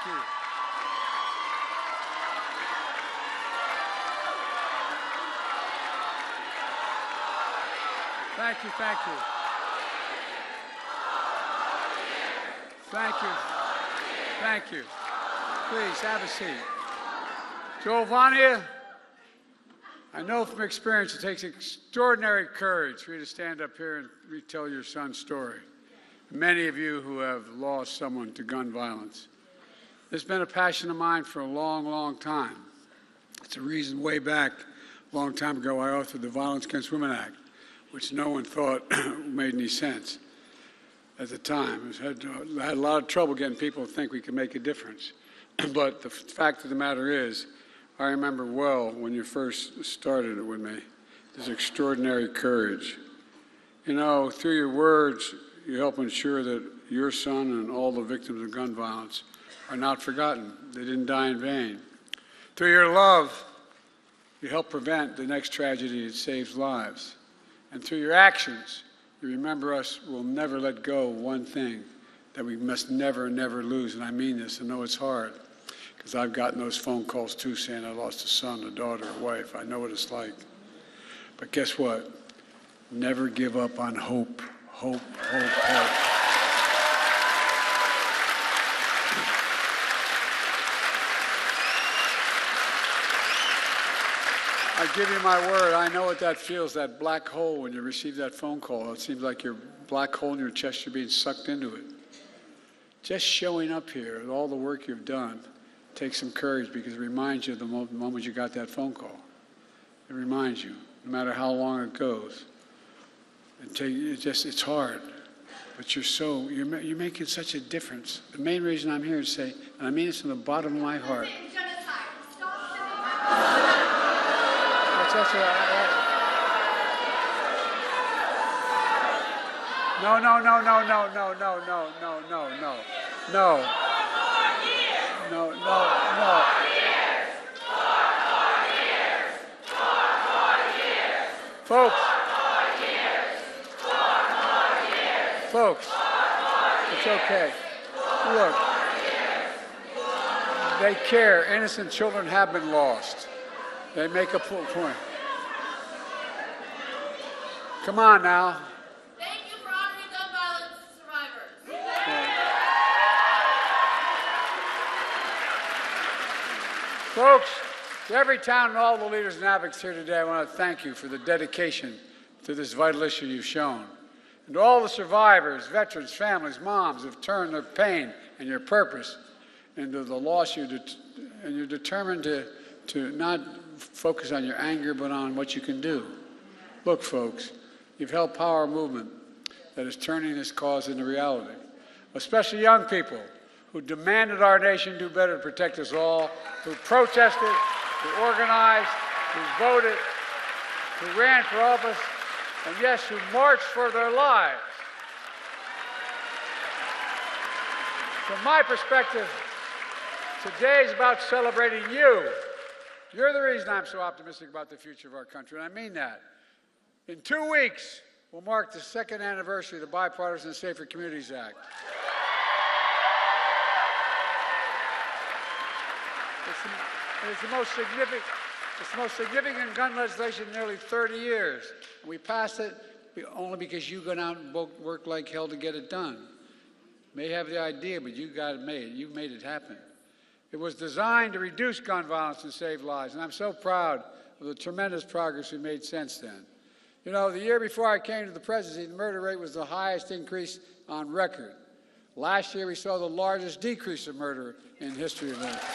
you. Thank you, thank you. Thank you. Thank you. Please, have a seat. Giovanni, I know from experience it takes extraordinary courage for you to stand up here and retell your son's story. Many of you who have lost someone to gun violence. It's been a passion of mine for a long, long time. It's a reason way back, a long time ago, I authored the Violence Against Women Act, which no one thought made any sense at the time. I had a lot of trouble getting people to think we could make a difference. But the fact of the matter is, I remember well when you first started it with me, this extraordinary courage. You know, through your words, you help ensure that your son and all the victims of gun violence are not forgotten. They didn't die in vain. Through your love, you help prevent the next tragedy that saves lives. And through your actions, you remember us will never let go of one thing that we must never, never lose. And I mean this. I know it's hard because I've gotten those phone calls too saying I lost a son, a daughter, a wife. I know what it's like. But guess what? Never give up on hope. Hope, hope, hope. I give you my word, I know what that feels, that black hole when you receive that phone call. It seems like your black hole in your chest, you're being sucked into it. Just showing up here and all the work you've done takes some courage because it reminds you of the moment you got that phone call. It reminds you, no matter how long it goes. It's hard, but you're making such a difference. The main reason I'm here to say, and I mean this from the bottom of my heart. No. Folks, it's okay. Look, they care. Innocent children have been lost. They make a point. Come on now. Thank you for honoring gun violence survivors. Folks, to every town and all the leaders and advocates here today, I want to thank you for the dedication to this vital issue you've shown. And to all the survivors, veterans, families, moms who have turned their pain and your purpose into the loss and you're determined to not focus on your anger, but on what you can do. Look, folks, you've helped power a movement that is turning this cause into reality, especially young people who demanded our nation do better to protect us all, who protested, who organized, who voted, who ran for office, and yes, who marched for their lives. From my perspective, today is about celebrating you. You're the reason I'm so optimistic about the future of our country, and I mean that. In 2 weeks, we'll mark the 2nd anniversary of the Bipartisan Safer Communities Act. It's the most significant gun legislation in nearly 30 years. And we passed it only because you went out and worked like hell to get it done. You may have the idea, but you got it made. You made it happen. It was designed to reduce gun violence and save lives, and I'm so proud of the tremendous progress we made since then. You know, the year before I came to the presidency, the murder rate was the highest increase on record. Last year, we saw the largest decrease of murder in history of America.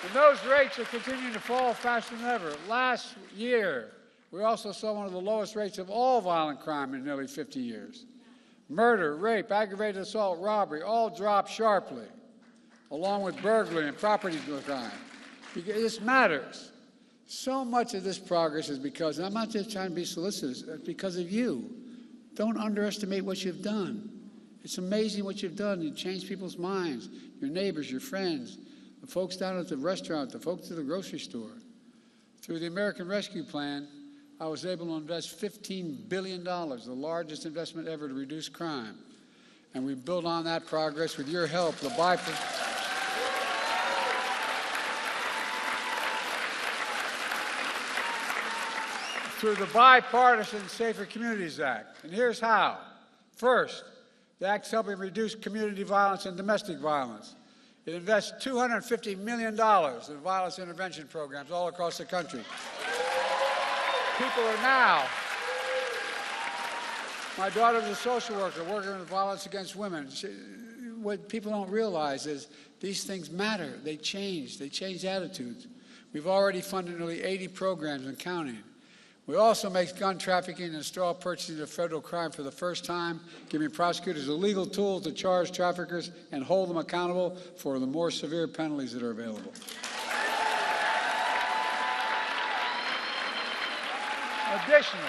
And those rates are continuing to fall faster than ever. Last year, we also saw one of the lowest rates of all violent crime in nearly 50 years. Murder, rape, aggravated assault, robbery, all dropped sharply, along with burglary and property crime. This matters. So much of this progress is because, and I'm not just trying to be solicitous, it's because of you. Don't underestimate what you've done. It's amazing what you've done. You've changed people's minds, your neighbors, your friends, the folks down at the restaurant, the folks at the grocery store. Through the American Rescue Plan, I was able to invest $15 billion, the largest investment ever to reduce crime. And we build on that progress with your help. Through the Bipartisan Safer Communities Act. And here's how. First, the Act's helping reduce community violence and domestic violence. It invests $250 million in violence intervention programs all across the country. People are now, my daughter's a social worker working with violence against women. What people don't realize is these things matter. They change attitudes. We've already funded nearly 80 programs and counting. We also make gun trafficking and straw purchasing a federal crime for the first time, giving prosecutors a legal tool to charge traffickers and hold them accountable for the more severe penalties that are available. Additionally,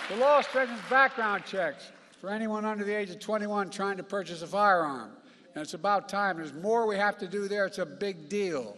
the law strengthens background checks for anyone under the age of 21 trying to purchase a firearm. And it's about time. There's more we have to do there. It's a big deal.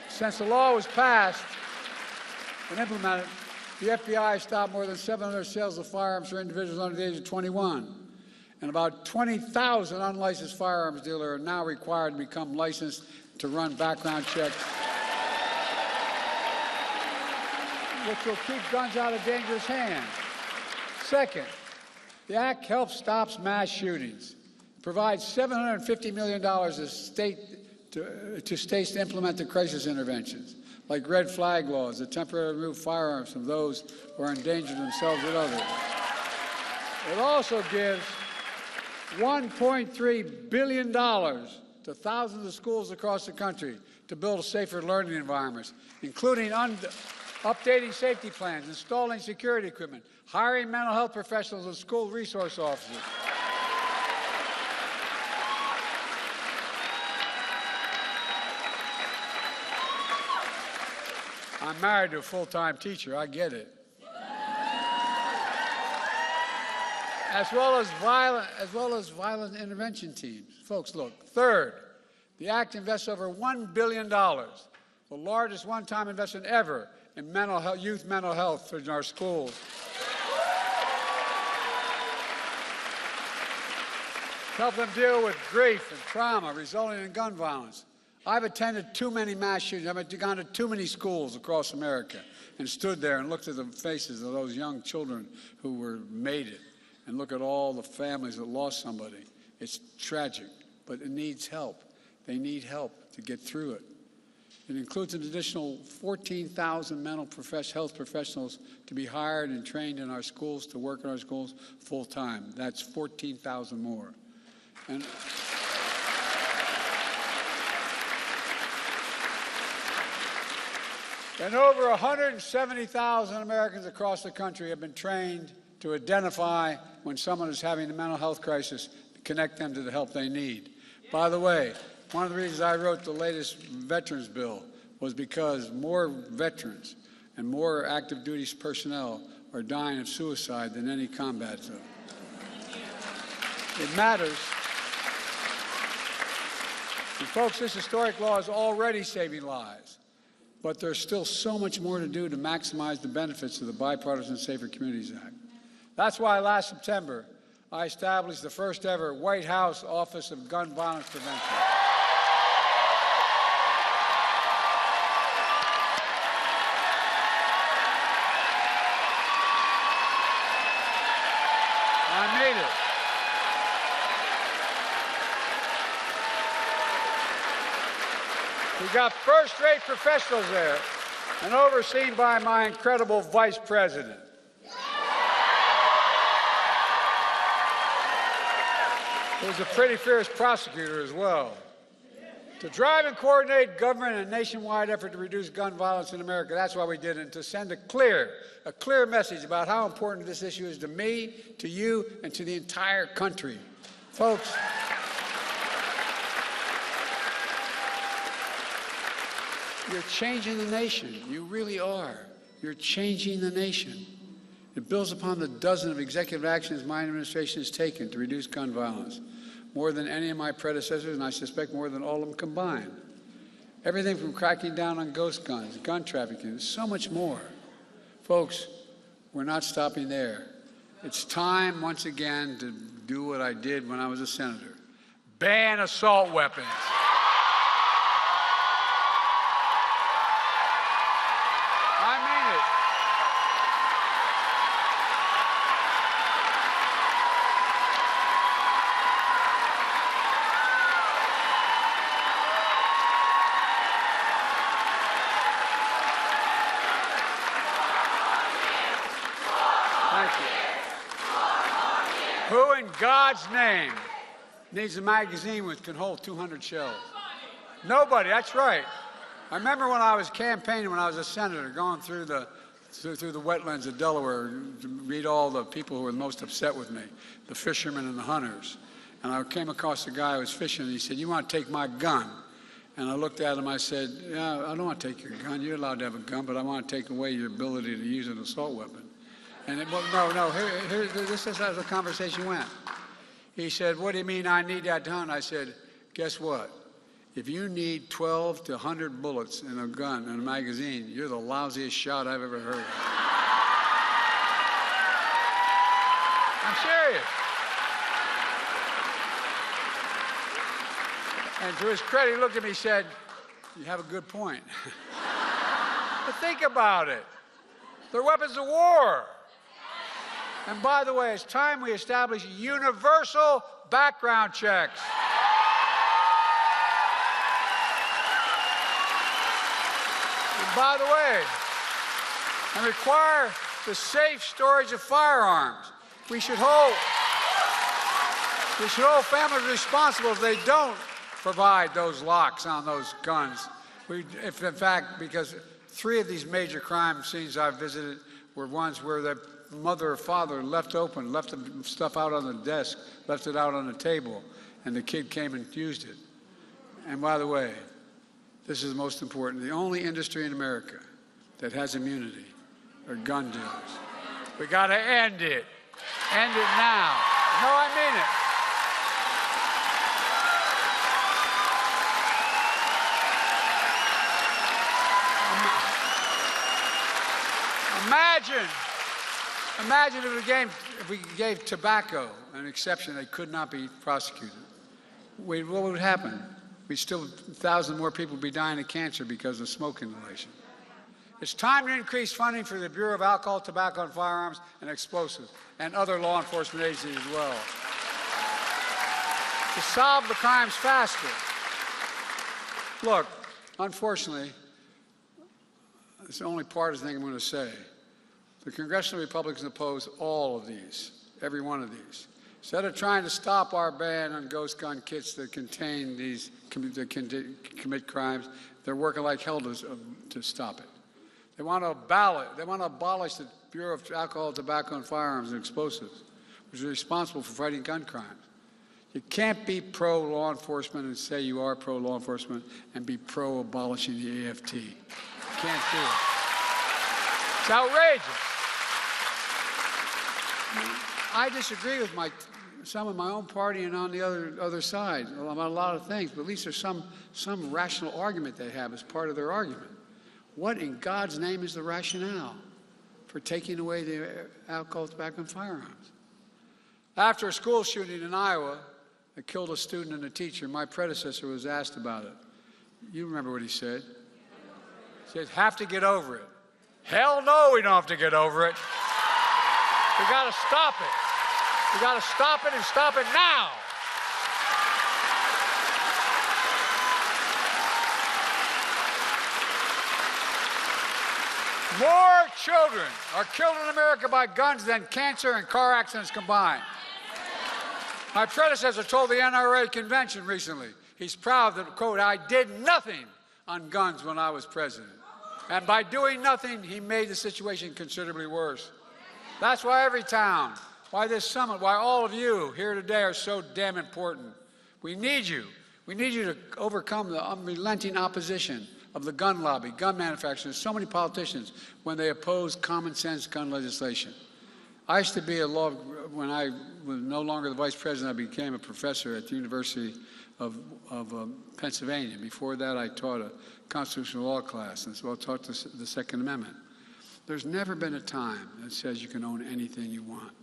Since the law was passed and implemented, the FBI stopped more than 700 sales of firearms for individuals under the age of 21. And about 20,000 unlicensed firearms dealers are now required to become licensed to run background checks, which will keep guns out of dangerous hands. Second, the Act helps stop mass shootings, provides $750 million to states to implement the crisis interventions, like red flag laws that temporarily remove firearms from those who are endangering themselves and others. It also gives $1.3 billion to thousands of schools across the country to build safer learning environments, including updating safety plans, installing security equipment, hiring mental health professionals and school resource officers. I'm married to a full-time teacher, I get it. As well as violent intervention teams. Folks, look. Third, the Act invests over $1 billion, the largest one-time investment ever in youth mental health in our schools. Help them deal with grief and trauma resulting in gun violence. I've attended too many mass shootings. I've gone to too many schools across America and stood there and looked at the faces of those young children who made it, and look at all the families that lost somebody. It's tragic, but it needs help. They need help to get through it. It includes an additional 14,000 mental health professionals to be hired and trained in our schools, to work in our schools full time. That's 14,000 more. And over 170,000 Americans across the country have been trained to identify when someone is having a mental health crisis, connect them to the help they need. By the way, one of the reasons I wrote the latest veterans bill was because more veterans and more active duty personnel are dying of suicide than any combat zone. It matters. And folks, this historic law is already saving lives, but there's still so much more to do to maximize the benefits of the Bipartisan Safer Communities Act. That's why last September, I established the first ever White House Office of Gun Violence Prevention. I made it. We got first-rate professionals there and overseen by my incredible vice president. Who's a pretty fierce prosecutor as well. To drive and coordinate government and a nationwide effort to reduce gun violence in America. That's why we did it, and to send a clear message about how important this issue is to me, to you, and to the entire country. Folks, you're changing the nation. You really are. You're changing the nation. It builds upon the dozen of executive actions my administration has taken to reduce gun violence, more than any of my predecessors, and I suspect more than all of them combined. Everything from cracking down on ghost guns, gun trafficking, so much more. Folks, we're not stopping there. It's time, once again, to do what I did when I was a senator. Ban assault weapons. I mean it. Thank you. Who in God's name needs a magazine which can hold 200 shells? Nobody, that's right. I remember when I was campaigning, when I was a senator, going through the wetlands of Delaware to read all the people who were most upset with me, the fishermen and the hunters. And I came across a guy who was fishing, and he said, "You want to take my gun?" And I looked at him, I said, "Yeah, I don't want to take your gun. You're allowed to have a gun, but I want to take away your ability to use an assault weapon." And this is how the conversation went. He said, "What do you mean I need that gun?" I said, "Guess what? If you need 12 to 100 bullets in a gun, in a magazine, you're the lousiest shot I've ever heard of." I'm serious. And to his credit, he looked at me and said, "You have a good point." But think about it. They're weapons of war. And by the way, it's time we establish universal background checks. And by the way, and require the safe storage of firearms. We should hold families responsible if they don't provide those locks on those guns. If in fact, because 3 of these major crime scenes I've visited were ones where the mother or father left open, left the stuff out on the desk, left it out on the table, and the kid came and used it. And by the way, this is the most important. The only industry in America that has immunity are gun dealers. We got to end it. End it now. No, I mean it. Imagine if we gave tobacco an exception, they could not be prosecuted. What would happen? Still 1,000 more people would be dying of cancer because of smoke inhalation. It's time to increase funding for the Bureau of Alcohol, Tobacco, and Firearms and Explosives and other law enforcement agencies as well, to solve the crimes faster. Look, unfortunately, it's the only partisan thing I'm going to say. The congressional Republicans oppose all of these, every one of these. Instead of trying to stop our ban on ghost gun kits that contain these, that commit crimes, they're working like hell to stop it. They want to abolish the Bureau of Alcohol, Tobacco, and Firearms and Explosives, which is responsible for fighting gun crimes. You can't be pro-law enforcement and say you are pro-law enforcement and be pro-abolishing the AFT. You can't do it. It's outrageous. I disagree with some of my own party and on the other side about a lot of things, but at least there's some rational argument they have as part of their argument. What in God's name is the rationale for taking away the alcohol, tobacco, and firearms? After a school shooting in Iowa that killed a student and a teacher, my predecessor was asked about it. You remember what he said? He said, "Have to get over it." Hell no, we don't have to get over it. We got to stop it. We got to stop it and stop it now. More children are killed in America by guns than cancer and car accidents combined. My predecessor told the NRA convention recently, he's proud that, quote, "I did nothing on guns when I was president. And by doing nothing, he made the situation considerably worse." That's why every town, why this summit, why all of you here today are so damn important. We need you. We need you to overcome the unrelenting opposition of the gun lobby, gun manufacturers, so many politicians when they oppose common sense gun legislation. I used to be when I was no longer the vice president, I became a professor at the University of Pennsylvania. Before that, I taught a constitutional law class, and so I taught the Second Amendment. There's never been a time that says you can own anything you want.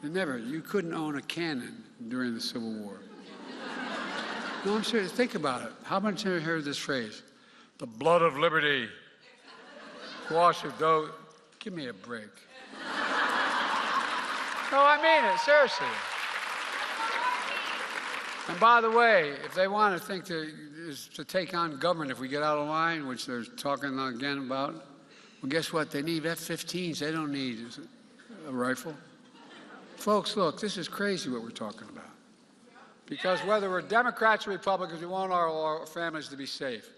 You couldn't own a cannon during the Civil War. No, I'm serious. Think about it. How much have you heard this phrase? The blood of liberty. Wash of dough. Give me a break. No, I mean it, seriously. And by the way, if they want to think to take on government if we get out of line, which they're talking again about, well, guess what? They need F-15s. They don't need a rifle. Folks, look, this is crazy what we're talking about. Because whether we're Democrats or Republicans, we want our families to be safe.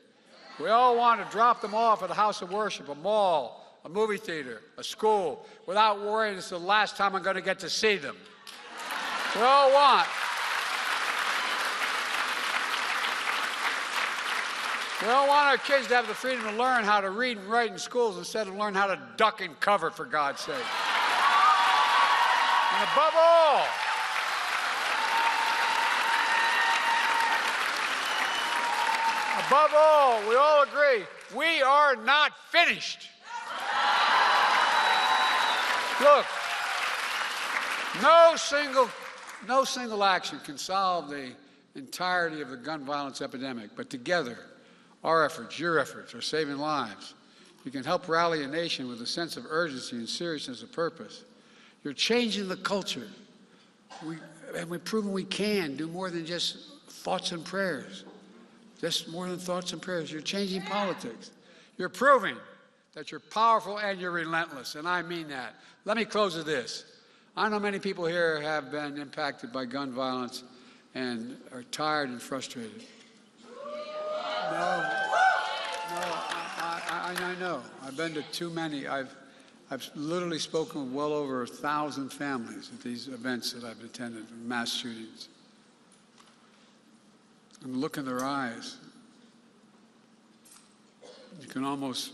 We all want to drop them off at a house of worship, a mall, a movie theater, a school, without worrying it's the last time I'm going to get to see them. We all want. We all want our kids to have the freedom to learn how to read and write in schools instead of learn how to duck and cover, for God's sake. And above all, we all agree, we are not finished. Look, no single action can solve the entirety of the gun violence epidemic, but together, our efforts, your efforts, are saving lives. You can help rally a nation with a sense of urgency and seriousness of purpose. You're changing the culture. And we've proven we can do more than just thoughts and prayers. Just more than thoughts and prayers. You're changing politics. You're proving that you're powerful and you're relentless, and I mean that. Let me close with this. I know many people here have been impacted by gun violence and are tired and frustrated. I know. I've been to too many. I've literally spoken with well over 1,000 families at these events that I've attended, mass shootings. And look in their eyes. You can almost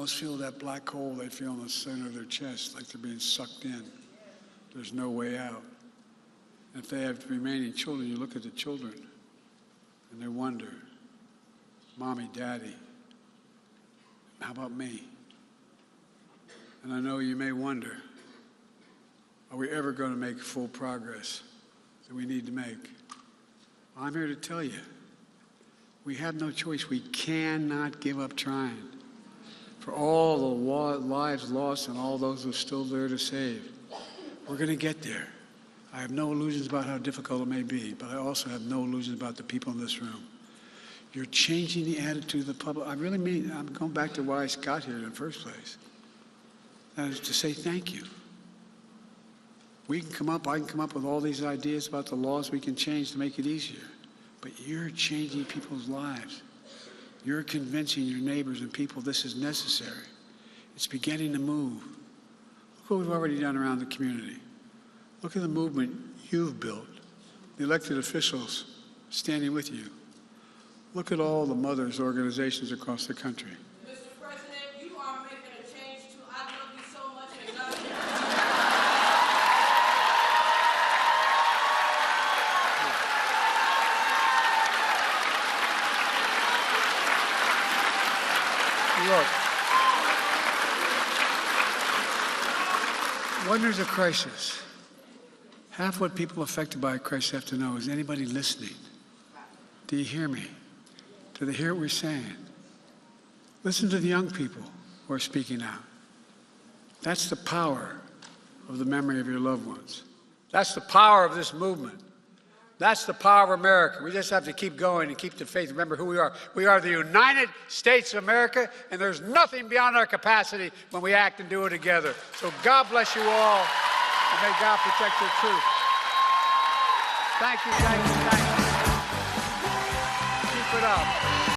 feel that black hole they feel in the center of their chest, like they're being sucked in. There's no way out. And if they have remaining children, you look at the children and they wonder, Mommy, Daddy, how about me? And I know you may wonder, are we ever going to make full progress that we need to make? I'm here to tell you, we have no choice. We cannot give up trying. For all the lives lost and all those who are still there to save, we're going to get there. I have no illusions about how difficult it may be, but I also have no illusions about the people in this room. You're changing the attitude of the public. I really mean, I'm going back to why I got here in the first place. That is to say thank you. I can come up with all these ideas about the laws we can change to make it easier. But you're changing people's lives. You're convincing your neighbors and people this is necessary. It's beginning to move. Look what we've already done around the community. Look at the movement you've built, the elected officials standing with you. Look at all the mothers' organizations across the country. Mr. President, you are making a change too. I love you so much and God Look, when there's a crisis, half what people affected by a crisis have to know is anybody listening? Do you hear me? Do they hear what we're saying? Listen to the young people who are speaking out. That's the power of the memory of your loved ones. That's the power of this movement. That's the power of America. We just have to keep going and keep the faith. Remember who we are. We are the United States of America, and there's nothing beyond our capacity when we act and do it together. So God bless you all, and may God protect your truth. Thank you, thank you, thank you. Keep it up.